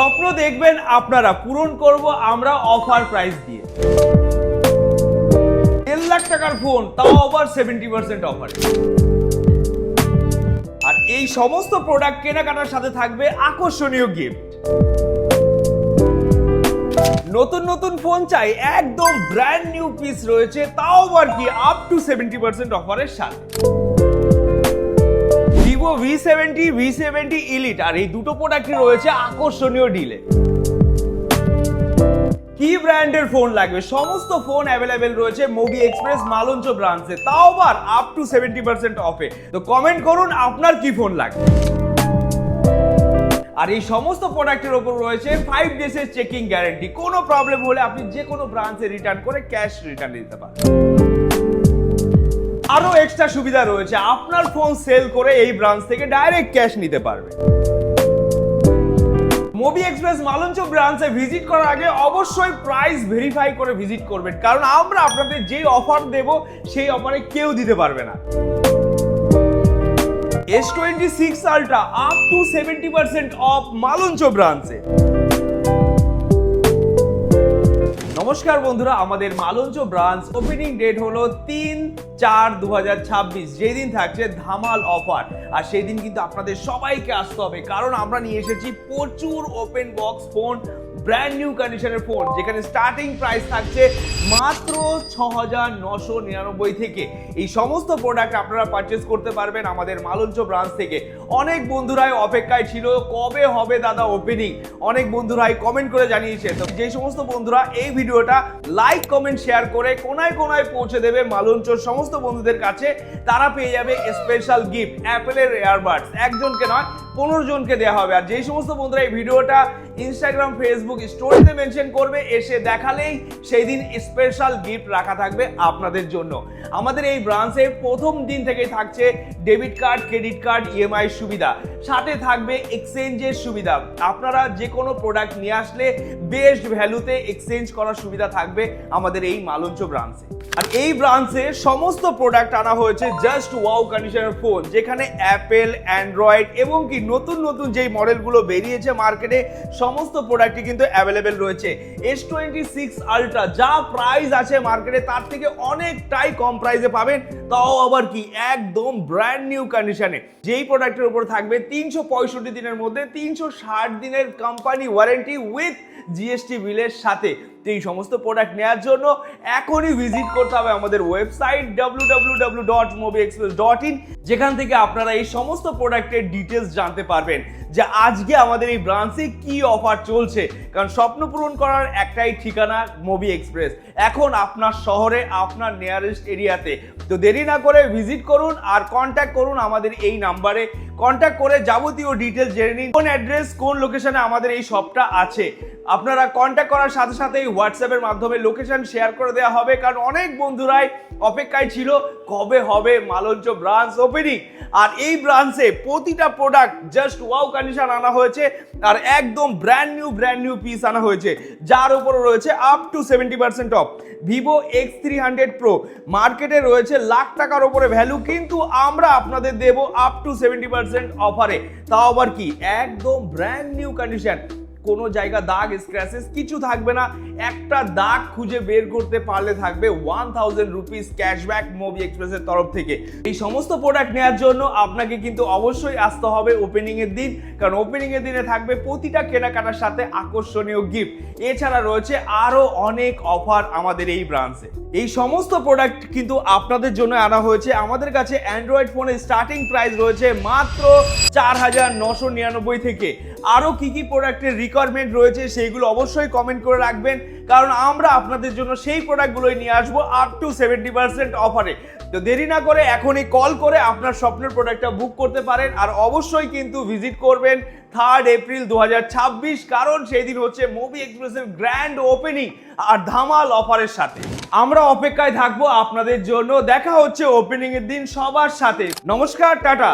স্বপ্ন দেখবেন আপনারা, পূরণ করব আমরা অফার প্রাইস দিয়ে। 1.5 লাখ টাকার ফোন, তাও আবার 70% অফার। আর এই সমস্ত প্রোডাক্ট কেনাকাটার সাথে থাকবে আকর্ষণীয় গিফট। নতুন নতুন ফোন চাই, একদম ব্র্যান্ড নিউ পিস রয়েছে, তাও আবার কি আপ টু 70% অফারের সাথে। ভিভো V70, V70 Elite, আর এই দুটো প্রোডাক্টই রয়েছে আকর্ষণীয় ডিলে। কি ব্র্যান্ডের ফোন লাগবে, সমস্ত ফোন অ্যাভেলেবেল রয়েছে মোবি এক্সপ্রেস মালঞ্চ ব্রাঞ্চে, তাও আবার আপ টু 70% অফে। তো কমেন্ট করুন আপনার কি ফোন লাগবে। আর এই সমস্ত প্রোডাক্টের উপর রয়েছে 5 ডেজের চেকিং গ্যারান্টি। কোনো প্রবলেম হলে আপনি যে কোনো ব্রাঞ্চে রিটার্ন করে ক্যাশ রিটার্ন দিতে পারেন। আরো এক্সট্রা সুবিধা রয়েছে, আপনার ফোন সেল করে এই ব্রাঞ্চ থেকে ডাইরেক্ট ক্যাশ নিতে পারবে। মোবি এক্সপ্রেস মালঞ্চ ব্রাঞ্চে ভিজিট করার আগে অবশ্যই প্রাইস ভেরিফাই করে ভিজিট করবেন, কারণ আমরা আপনাদের যে অফার দেব সেই অফারে কেউ দিতে পারবে না। S26 Ultra up to 70% off Malancha ব্রাঞ্চে। নমস্কার বন্ধুরা, আমাদের মালঞ্চ ব্রাঞ্চ ওপেনিং ডেট হলো 3/4/2026, যেই দিন থাকছে ধামাল অফার। আর সেই দিন কিন্তু আপনাদের সবাইকে আসতে হবে, কারণ আমরা নিয়ে এসেছি প্রচুর open box phone, brand new কন্ডিশনের ফোন, যেখানে স্টার্টিং প্রাইস থাকছে মাত্র 6,999 থেকে। এই সমস্ত প্রোডাক্ট আপনারা পারচেস করতে পারবেন আমাদের মালঞ্চ ব্রাঞ্চ থেকে। অনেক বন্ধুরাই অপেক্ষায় ছিল কবে হবে দাদা ওপেনিং, অনেক বন্ধুরাই কমেন্ট করে জানিয়েছে। তো যে সমস্ত বন্ধুরা এই ভিডিওটা লাইক কমেন্ট শেয়ার করে কোনায় কোনায় পৌঁছে দেবে মালঞ্চর সমস্ত বন্ধুদের কাছে, তারা পেয়ে যাবে স্পেশাল গিফট অ্যাপেলের এয়ারবাডস। একজনকে নয়, 15 জনকে দেওয়া হবে। আর যেই সমস্ত বন্ধুরা এই ভিডিওটা ইনস্টাগ্রাম ফেসবুক স্টোরিতে মেনশন করবে, এসে দেখালেই সেই দিন স্পেশাল গিফট রাখা থাকবে আপনাদের জন্য। আমাদের এই ব্রাঞ্চে প্রথম দিন থেকেই থাকছে debit card, credit card, EMI সুবিধা, সাথে থাকবে এক্সচেঞ্জের সুবিধা। আপনারা যে কোনো প্রোডাক্ট নিয়ে আসলে বেস্ট ভ্যালুতে এক্সচেঞ্জ করার সুবিধা থাকবে আমাদের এই মালঞ্চ ব্রাঞ্চে। আর এই ব্রাঞ্চে সমস্ত প্রোডাক্ট আনা হয়েছে জাস্ট ওয়াও কন্ডিশনের ফোন, যেখানে অ্যাপেল, অ্যান্ড্রয়েড এবং কি নতুন নতুন যেই মডেলগুলো বেরিয়েছে মার্কেটে, সমস্ত প্রোডাক্টই কিন্তু অ্যাভেলেবেল রয়েছে। S26 Ultra যা প্রাইস আছে মার্কেটে তার থেকে অনেকটাই কম প্রাইসে পাবেন, তাও আবার কি একদম ব্র্যান্ড নিউ কন্ডিশনে। যেই প্রোডাক্টের উপর থাকবে 365 দিনের মধ্যে 360 দিনের কোম্পানি ওয়ারেন্টি উইথ জিএসটি বিলের সাথে। তো এই সমস্ত প্রোডাক্ট নেওয়ার জন্য এখনই ভিজিট করতে হবে আমাদের ওয়েবসাইট www.mobiexpress.in, যেখান থেকে আপনারা এই সমস্ত প্রোডাক্টের ডিটেলস জানতে পারবেন যে আজকে আমাদের এই ব্রাঞ্চে কি অফার চলছে। কারণ স্বপ্ন পূরণ করার একটাই ঠিকানা মোবি এক্সপ্রেস, এখন আপনার শহরে, আপনার নিয়ারেস্ট এরিয়াতে। তো দেরি না করে ভিজিট করুন আর কন্ট্যাক্ট করুন আমাদের এই নাম্বারে। কন্ট্যাক্ট করে যাবতীয় ডিটেলস জেনে নিন, কোন অ্যাড্রেস, কোন লোকেশনে আমাদের এই শপটা আছে। আপনারা কন্ট্যাক্ট করার সাথে সাথেই হোয়াটসঅ্যাপের মাধ্যমে লোকেশন শেয়ার করে দেওয়া হবে, কারণ অনেক বন্ধুরাই অপেক্ষায় ছিল কবে হবে মালঞ্চ ব্রাঞ্চ ওপেনিং। আর এই ব্রাঞ্চে প্রতিটা প্রোডাক্ট জাস্ট ওয়াও কন্ডিশন আনা হয়েছে, আর একদম ব্র্যান্ড নিউ পিস আনা হয়েছে, যার উপরে রয়েছে up to 70% of. Vivo X300 Pro মার্কেটে রয়েছে লাখ টাকার উপরে ভ্যালু, কিন্তু আমরা আপনাদের দেব আপ টু 70% অফারে, তাও আবার কি একদম ব্র্যান্ড নিউ কন্ডিশন। কোনো জায়গা দাগ, স্ক্র্যাচেস কিছু থাকবে না। একটা দাগ খুঁজে বের করতে পারলে থাকবে 1000 রুপিস ক্যাশব্যাক মোবি এক্সপ্রেসের তরফ থেকে। এই সমস্ত প্রোডাক্ট নেওয়ার জন্য আপনাকে কিন্তু অবশ্যই আসতে হবে ওপেনিং এর দিন, কারণ ওপেনিং এর দিনে থাকবে প্রতিটা কেনাকাটার সাথে আকর্ষণীয় গিফট। এছাড়া রয়েছে আরো অনেক অফার আমাদের এই ব্রাঞ্চে। এই সমস্ত প্রোডাক্ট কিন্তু আপনাদের জন্য আনা হয়েছে। আমাদের কাছে অ্যান্ড্রয়েড ফোনের স্টার্টিং প্রাইস রয়েছে মাত্র 4,999 থেকে। আরো কি কি প্রোডাক্টের রিকোয়ারমেন্ট রয়েছে সেইগুলো অবশ্যই কমেন্ট করে রাখবেন, কারণ আমরা আপনাদের জন্য সেই প্রোডাক্টগুলোই নিয়ে আসবো আপ টু 70% অফারে। তো দেরি না করে এখনই কল করে আপনার স্বপ্নের প্রোডাক্টটা বুক করতে পারেন। আর অবশ্যই কিন্তু ভিজিট করবেন 3 এপ্রিল 2026, কারণ সেই দিন হচ্ছে মোবি এক্সপ্রেসের গ্র্যান্ড ওপেনিং আর ধামাল অফারের সাথে। আমরা অপেক্ষায় থাকবো আপনাদের জন্য। দেখা হচ্ছে ওপেনিং এর দিন সবার সাথে। নমস্কার, টাটা।